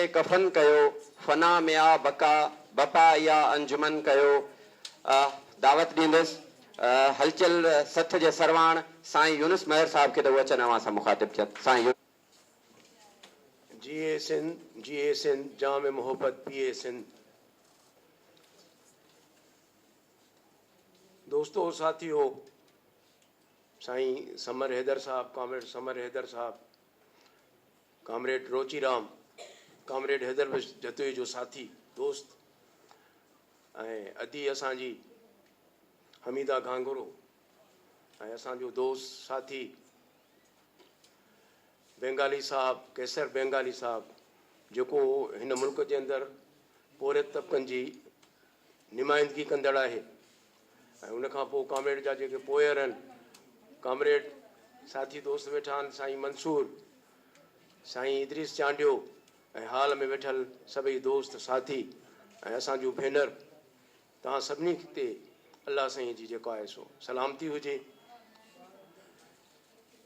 कफन कयो फना में आ बका बपा या अंजुमन कयो। दावत ॾींदुसि हलचल सठ जे सरवाण साईं यूनुस महर साहब खे त अचनि अवां सां मुखातिब थियनि। साईं जिए सिंध जाम मोहब्बत पिए सिंध। दोस्तों साथियों, साईं समर हैदर साहब, कॉमरेड समर हैदर साहब, कॉमरेड रोचीराम, कॉमरेड हैदर जतोई जो साथी दोस्त ऐं अदी असांजी हमीदा गांगुरो ऐं असांजो दोस्त साथी बेंगाली साहब, कैसर बेंगाली साहब, जेको हिन मुल्क जे अंदरि पोरे तबक़नि जी नुमाइंदगी कंदड़ आहे। ऐं उनखां पोइ कॉमरेड जा जेके पोयर आहिनि, कॉमरेड साथी दोस्त वेठा आहिनि, साईं मंसूर, साईं इदरीस चांडियो ऐं हाल में वेठल सभई दोस्त साथी ऐं असांजूं भेनर, तव्हां सभिनी ते अलाह साईं जी जेको आहे सो सलामती हुजे।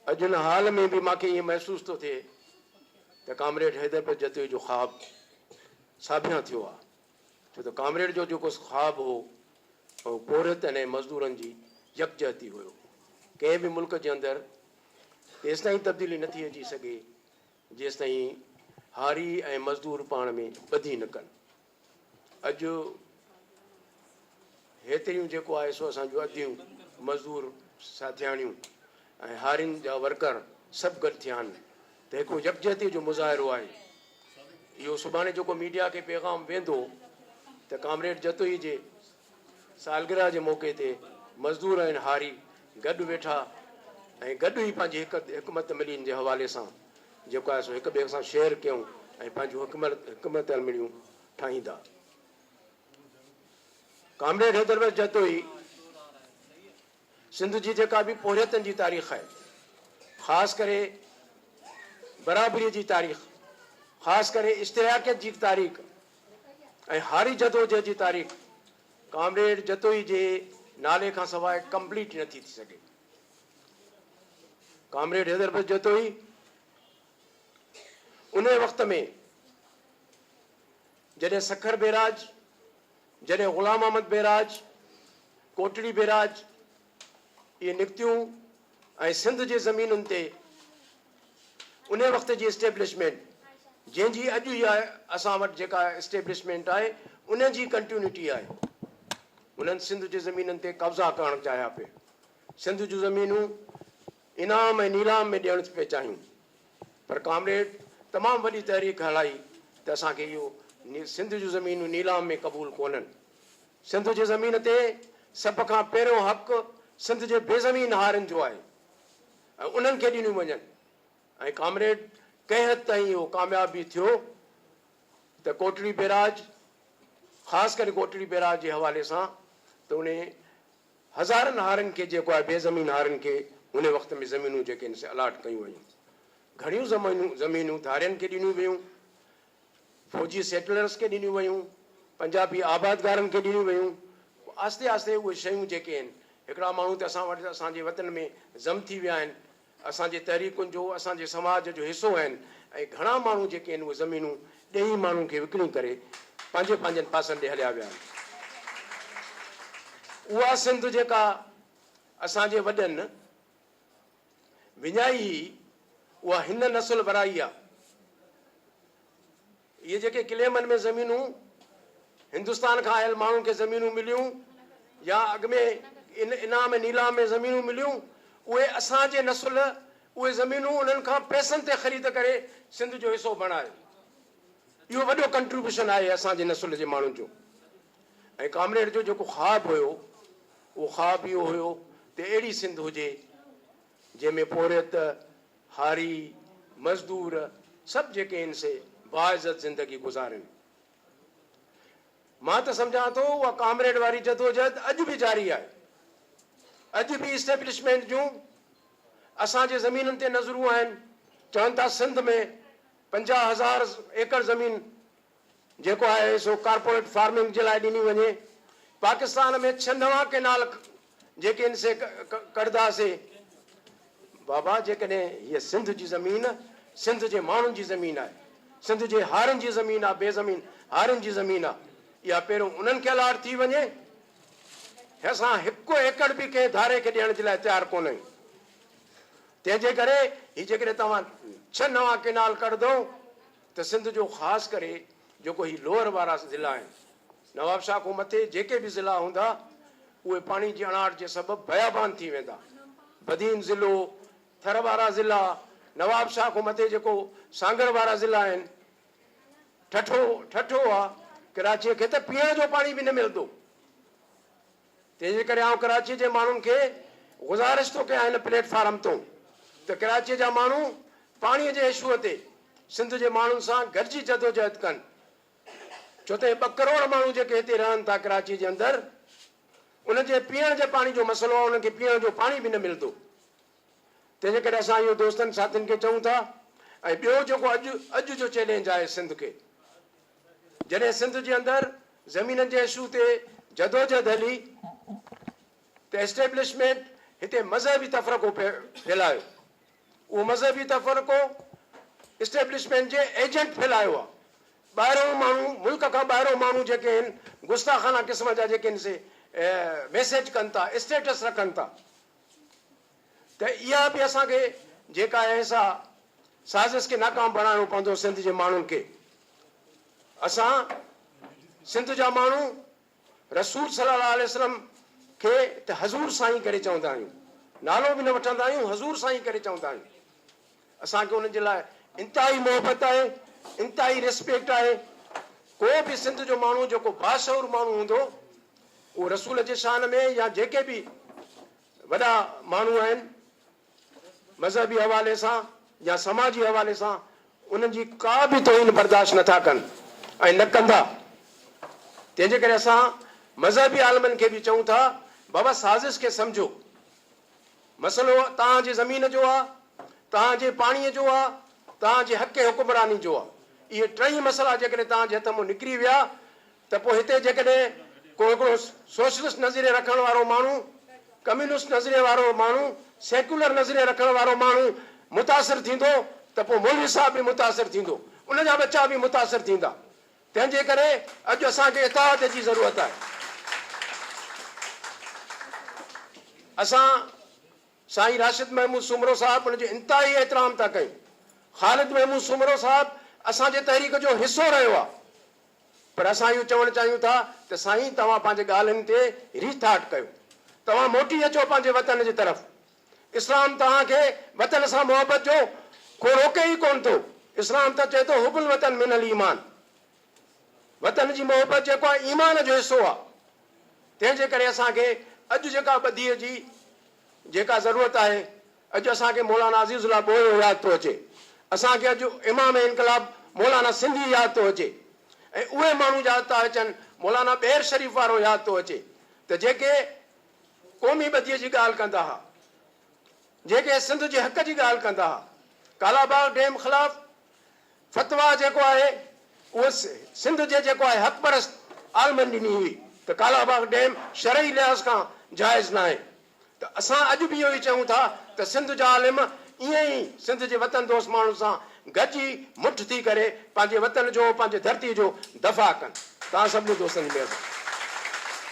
अॼु हिन हाल में बि मूंखे ईअं महसूसु थो थिए त कॉमरेड हैदर जतोई जो ख़्वाबु साबिया थियो आहे। छो त कॉमरेड जो जेको ख़्वाबु हो उहो पोरतनि ऐं मज़दूरनि जी यकजहती हुयो। कंहिं बि मुल्क जे अंदरि तेसि ताईं तब्दीली नथी अची सघे जेसि ताईं हारी ऐं मज़दूर पाण में ॿधी न कनि। अॼु हेतिरियूं जेको आहे सो असांजूं अदियूं मज़दूर साथियाणियूं ऐं हारियुनि जा वर्कर सभु गॾु थिया आहिनि त हिकिड़ो यकजहती जो मुज़ाहिरो आहे। इहो सुभाणे जेको मीडिया खे पैगाम वेंदो त कॉमरेड जतोई जे सालगिरह जे मौक़े ते मज़दूर ऐं हारी गॾु वेठा ऐं गॾु ई पंहिंजी हिकमत मिलीन जे हवाले सां जेको आहे सो हिक ॿिए सां शेयर कयूं ऐं पंहिंजूं हिकमत अमलियूं ठाहींदा। कॉमरेड हैदर जतोई सिंध जी जेका बि पोरियतनि जी तारीख़ आहे, ख़ासि करे बराबरीअ जी तारीख़, ख़ासि करे इश्तिराकियत जी तारीख़ ऐं हारी जदोजहद जी तारीख़ कॉमरेड जतोई जे नाले खां सवाइ कंप्लीट नथी थी सघे। कॉमरेड हैदर जतोई उन वक़्त में जॾहिं सखर बेराज, जॾहिं ग़ुलाम अहमद बेराज, कोटड़ी बेराज इहे निकितियूं ऐं सिंध जे ज़मीनुनि ते उन वक़्त जी इस्टेब्लिशमेंट जंहिंजी अॼु इहा असां वटि जेका इस्टेब्लिशमेंट आहे उन जी कंटिन्यूटी आहे। उन्हनि सिंध जे ज़मीननि ते कब्ज़ा करणु चाहिया पिए, सिंध जूं ज़मीनूं इनाम ऐं नीलाम में ॾियणु पिए चाहियूं, पर कॉमरेड तमामु वॾी तहरीक हलाई त असांखे इहो सिंध जूं ज़मीनूं नीलाम में क़बूल कोन्हनि। सिंध जे ज़मीन ते सभ खां पहिरियों हक़ु सिंध जे बेज़मीन हारियुनि जो आहे ऐं उन्हनि खे ॾिनियूं वञनि। ऐं कॉमरेड कंहिं हद ताईं इहो कामयाब बि थियो त कोटड़ी बेराज, ख़ासि करे कोटड़ी बेराज जे हवाले सां त उन हज़ारनि हारियुनि खे जेको आहे बेज़मीन हारियुनि खे उन वक़्त में ज़मीनूं जेके आहिनि से अलाट कयूं वयूं। घणियूं ज़मीनूं धारियुनि खे ॾिनियूं वयूं, फौजी सेटलर्स खे ॾिनियूं वयूं, पंजाबी आबादगारनि खे ॾिनियूं वयूं। आस्ते आस्ते उहे शयूं जेके आहिनि, हिकिड़ा माण्हू त असां वटि असांजे वतन में ज़म थी विया आहिनि, असांजे तहरीकुनि जो, असांजे समाज जो हिसो आहिनि ऐं घणा माण्हू जेके आहिनि उहे ज़मीनूं ॾेई माण्हुनि खे विकिणी करे पंहिंजनि पासनि ॾे हलिया विया आहिनि। उहा सिंध जेका असांजे वॾनि विञाई, उहा हिन नसुल वराई आहे। इहे जेके क्लेमनि में ज़मीनूं हिंदुस्तान खां आयल माण्हुनि खे ज़मीनूं मिलियूं या अॻु में इनाम ऐं नीलाम में ज़मीनूं मिलियूं, उहे असांजे नसुल उहे ज़मीनूं उन्हनि खां पैसनि ते ख़रीद करे सिंध जो हिसो बणायो। इहो वॾो कंट्रीब्यूशन आहे असांजे नसुल जे माण्हुनि जो। ऐं कॉमरेड जो जेको ख़्वाबु हुयो उहो ख़्वाबु इहो हुयो त अहिड़ी सिंध हुजे जंहिंमें पोरियत, हारी, मज़दूर सभु जेके आहिनि से बाइज़त ज़िंदगी गुज़ारनि। मां त सम्झां थो उहा कॉमरेड वारी जदोजहद अॼु बि जारी आहे। अॼु बि इस्टेब्लिशमेंट जूं असांजे ज़मीननि ते नज़रूं आहिनि। चवनि था सिंध में 50,000 एकड़ ज़मीन जेको आहे सो कारपोरेट फार्मिंग जे लाइ ॾिनी वञे। पाकिस्तान में 6 नवां कैनाल जेके आहिनि से कढंदासीं। बाबा जेकॾहिं हीअ सिंध जी ज़मीन सिंध जे माण्हुनि जी ज़मीन आहे, सिंध जे हारनि जी ज़मीन आहे, बेज़मीन हारनि जी ज़मीन आहे। इहा पहिरियों उन्हनि खे अलाट थी वञे। असां हिकु एकड़ बि कंहिं धारे खे ॾियण जे लाइ तयारु कोन आहियूं। तंहिंजे करे हीअ जेकॾहिं तव्हां 6 नवां केनाल कढंदो त सिंध जो ख़ासि करे जेको हीअ लोअर वारा ज़िला आहिनि, नवाबशाह खां मथे जेके बि ज़िला हूंदा उहे पाणी जी अणाट जे सबबु बयाबान थी वेंदा। बदीन ज़िलो, थर वारा ज़िला, नवाबशाह खां मथे जेको सांगर वारा ज़िला आहिनि, ठठो आहे, कराचीअ खे त पीअण जो पाणी बि न मिलंदो। तंहिंजे करे आउं कराची जे माण्हुनि खे गुज़ारिश थो कयां हिन प्लेटफॉर्म तो त कराचीअ जा माण्हू पाणीअ जे इशूअ ते सिंध जे माण्हुनि सां गॾिजी जदोजहद कनि। छो त 2 करोड़ माण्हू जेके हिते रहनि था कराची जे अंदरि, उनजे पीअण जे पाणी जो मसइलो आहे, उनखे पीअण जो पाणी बि न मिलंदो। तंहिंजे करे असां इहो दोस्तनि साथियुनि खे चऊं था। ऐं ॿियो जेको अॼु जो चैलेंज आहे सिंध खे, जॾहिं सिंध जे अंदरि ज़मीननि जे इशू ते जदोजहद हली त एस्टेब्लिशमेंट हिते मज़हबी तफ़रक़ो फैलायो। उहो मज़हबी तफ़रक़ो एस्टेब्लिशमेंट जे एजेंट फैलायो आहे। ॿाहिरों माण्हू, मुल्क खां ॿाहिरों माण्हू जेके आहिनि, गुस्ताखाना क़िस्म जा जेके आहिनि से मैसेज कनि था, स्टेटस रखनि था। त इहा बि असांखे जेका आहे सा साज़िश खे नाकाम बणाइणो पवंदो सिंध जे माण्हुनि खे। असां सिंध जा माण्हू रसूल सल्लल्लाहु अलैहि वसल्लम खे त हज़ूर साईं करे चवंदा आहियूं, नालो बि न वठंदा आहियूं, हज़ूर साईं करे चवंदा आहियूं। असांखे उन्हनि जे लाइ इंतिहाई मोहबत आहे, इंतिहाई रिस्पेक्ट आहे। को बि सिंध जो माण्हू जेको बाशऊर माण्हू हूंदो, उहो रसूल जे शान में या जेके बि वॾा माण्हू आहिनि मज़हबी हवाले सां या समाजी हवाले सां, उन्हनि जी का बि तौहीन बर्दाश्त नथा कनि ऐं न कंदा। तंहिंजे करे असां मज़हबी आलमनि खे बि चऊं था, बाबा साज़िश खे सम्झो। मसइलो तव्हांजी ज़मीन जो आहे, तव्हांजे पाणीअ जो आहे, तव्हांजे हक़ हुकुमरानी जो आहे। इहे 3 मसइला जेकॾहिं तव्हांजे हथ मां निकिरी विया त पोइ हिते जेकॾहिं को हिकिड़ो सोशलिस्ट नज़रिए रखण वारो माण्हू, कम्युनिस्ट नज़रिए वारो माण्हू, सेक्युलर नज़रिए रखण वारो माण्हू मुतासिर थींदो त पोइ मौलवी साहब बि मुतासिर थींदो, उनजा बच्चा बि मुतासिर थींदा। तंहिंजे करे अॼु असांखे इताअत जी ज़रूरत आहे। असां साईं राशिद महमूद सुमरो साहब उनजो इंतिहाई एतिराम था कयूं। ख़ालिद महमूद सुमरो साहब असांजे तहरीक जो हिसो रहियो आहे। पर असां इहो चवणु चाहियूं था त साईं तव्हां पंहिंजे ॻाल्हियुनि ते रीथाट कयो, तव्हां मोटी अचो पंहिंजे वतन जी तरफ़। इस्लाम तव्हांखे वतन सां मोहबत जो को रोके ई कोन थो। इस्लाम त चए थो हुबुल वतन मिनल ईमान, वतन जी मोहबत जेको आहे ईमान जो हिसो आहे। तंहिंजे करे असांखे अॼु जेका बदीअ जी जेका ज़रूरत आहे, अॼु असांखे मौलाना अज़ीज़ुल्लाह बोयो यादि थो अचे, असांखे अॼु इमाम इनकलाब मौलाना सिंधी यादि थो अचे, ऐं उहे माण्हू यादि था अचनि, मौलाना बेर शरीफ़ वारो यादि थो अचे त जेके क़ौमी बदीअ जी ॻाल्हि कंदा हुआ, जेके सिंध जे हक़ जी ॻाल्हि कंदा हुआ। कालाबाग डैम ख़िलाफ़ फतवा जेको आहे उहो सिंध जे जेको आहे हक़ परस्त आलमनि ॾिनी हुई त कालाबाग डैम शरई लिहाज़ खां जाइज़ न आहे। त असां अॼु बि इहो ई चऊं था त सिंध जा आलिम ईअं ई सिंध जे वतन दोस्त माण्हू सां गॾिजी मुठ थी करे पंहिंजे वतन जो, पंहिंजे धरती जो दफ़ा कनि। तव्हां सभिनी दोस्तनि जी महिरबानी।